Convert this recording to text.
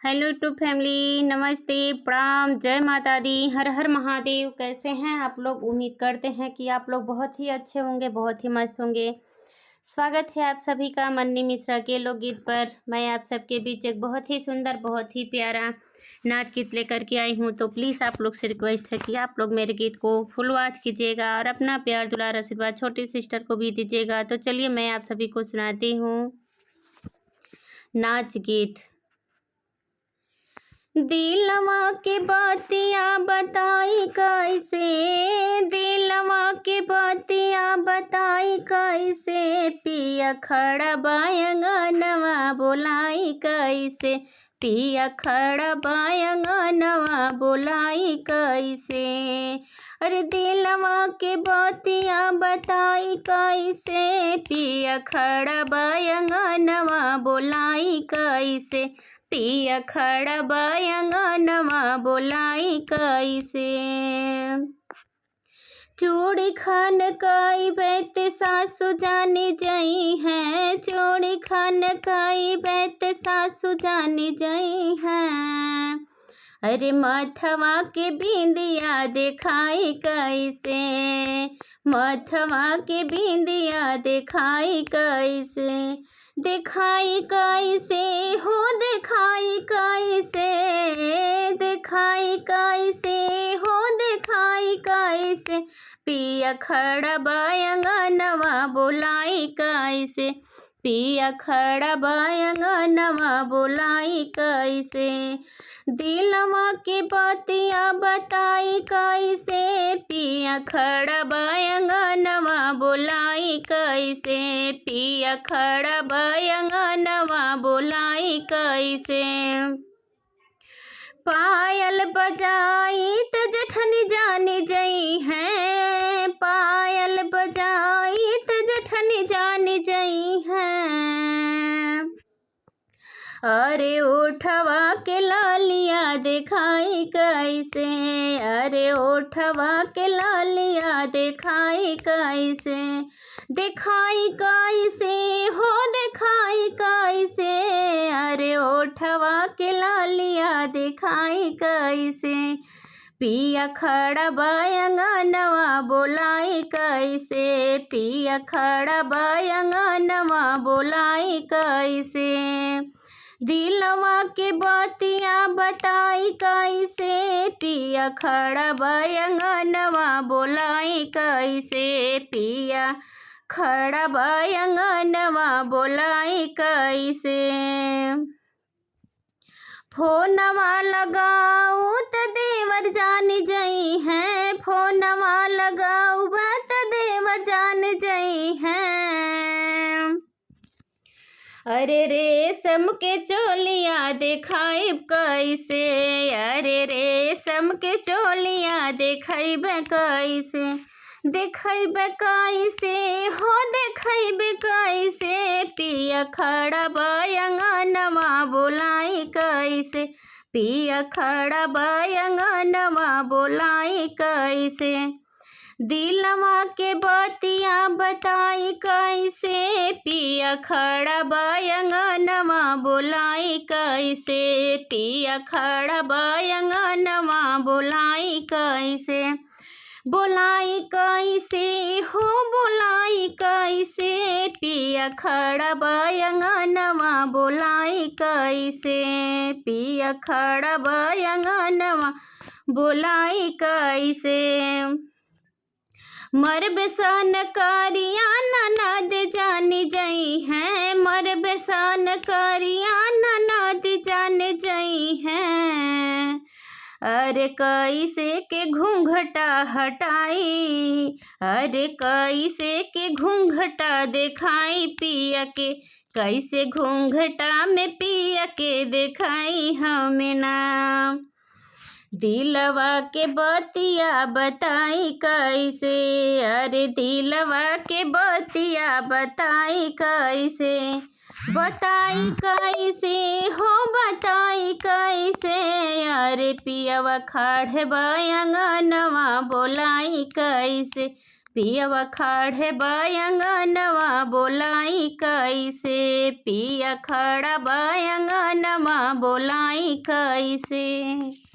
Hello YouTube family, नमस्ते, प्रणाम, जय माता दी, हर हर महादेव। कैसे हैं आप लोग? उम्मीद करते हैं कि आप लोग बहुत ही अच्छे होंगे, बहुत ही मस्त होंगे। स्वागत है आप सभी का मन्नी मिश्रा के लोकगीत पर। मैं आप सबके बीच एक बहुत ही सुंदर, बहुत ही प्यारा नाच गीत लेकर के आई हूँ। तो प्लीज़ आप लोग से रिक्वेस्ट है कि आप लोग मेरे गीत को फुल वॉच कीजिएगा और अपना प्यार दुलार आशीर्वाद छोटी सिस्टर को भी दीजिएगा। तो चलिए मैं आप सभी को सुनाती हूँ नाच गीत। दिलवा के बातिया बताई कैसे, दिलवा के बातिया बताई कैसे, पिया खड़ा बायंगनवा बोलाई कैसे, पिया खड़ा बायंगनवा बोलाई कैसे। अरे दिलवा के बातिया बताई कैसे, पिया खड़ा बायंगनवा बोलाई कैसे, पिया खड़ा बायंगनवा बोलाई कैसे। चूड़ी खान काई बैत सासु जानी जई हैं, चूड़ी खान काई बैत सासु जानी जई हैं। अरे माथवा के बिंदिया देखाई कैसे, माथवा के बिंदिया देखाई कैसे, देखाई कैसे हो, देखाई कैसे, देखाई कैसे हो, देखाई कैसे, पिया खड़ा बायंगनवा बोलाई कैसे, पिया खड़ा बायंगनवा बोलाई कैसे। दिलवा के बातिया बताई कैसे, पिया खड़ा बायंगनवा बोलाई कैसे, पिया खड़ा बायंगनवा बोलाई कैसे। पायल बजाई त जठनी जानी जई हैं, पायल बजाई त जठनी जानी जई हैं। अरे ओठवा के लालिया देखाई कैसे, अरे ओठवा के लालिया देखाई कैसे, देखाई कैसे हो, देखाई कैसे, अरे ओठवा के लालिया देखाई कैसे, पिया खड़ा बायंगनवा बोलाई कैसे, पिया खड़ा बायंगनवा बोलाई कैसे। दिलवा के बातिया बताई कैसे, पिया खड़ा बायंगनवा बोलाई कैसे, पिया खड़ा बायंगनवा बोलाई कैसे। फोनवा लगाऊ त देवर जान जई हैं, फोनवा लगाऊ त देवर जान जई हैं। अरे रेशम के चोलिया देखाई कैसे, अरे रेशम के चोलिया देखाइब कैसे, देखाइब कैसे हो, देखाइब कैसे, पिया खड़ा बायंगनवा बोलाई कैसे, पिया खड़ा बायंगनवा बोलाई कैसे। दिलवा के बातिया बताई कैसे, पिया खड़ा बायंगनवा बोलाई कैसे, पिया खड़ा बायंगनवा बोलाई कैसे, बोलाई कैसे हो, बोलाई कैसे, पिया खड़ा बायंगनवा बोलाई कैसे, पिया खड़ा बायंगनवा बोलाई कैसे। मर बेसन करिया ननद जानी जई हैं, मर बेसन करिया ननद जान जई हैं। अरे कैसे के घूंघटा हटाई, अरे कैसे के घूंघटा देखाई पिया के, कैसे घूंघटा में पिया के देखाई हमें ना। दिलवा के बतिया बताई कैसे, अरे दिलवा के बतिया बताई कैसे, बताई कैसे हो, बताई कैसे, अरे पियवा खड़ा बायंगनवा बोलाई कैसे, पियवा खड़े बयंगनवा बोलाई कैसे, पिया खड़ा बयंगनवा बोलाई कैसे।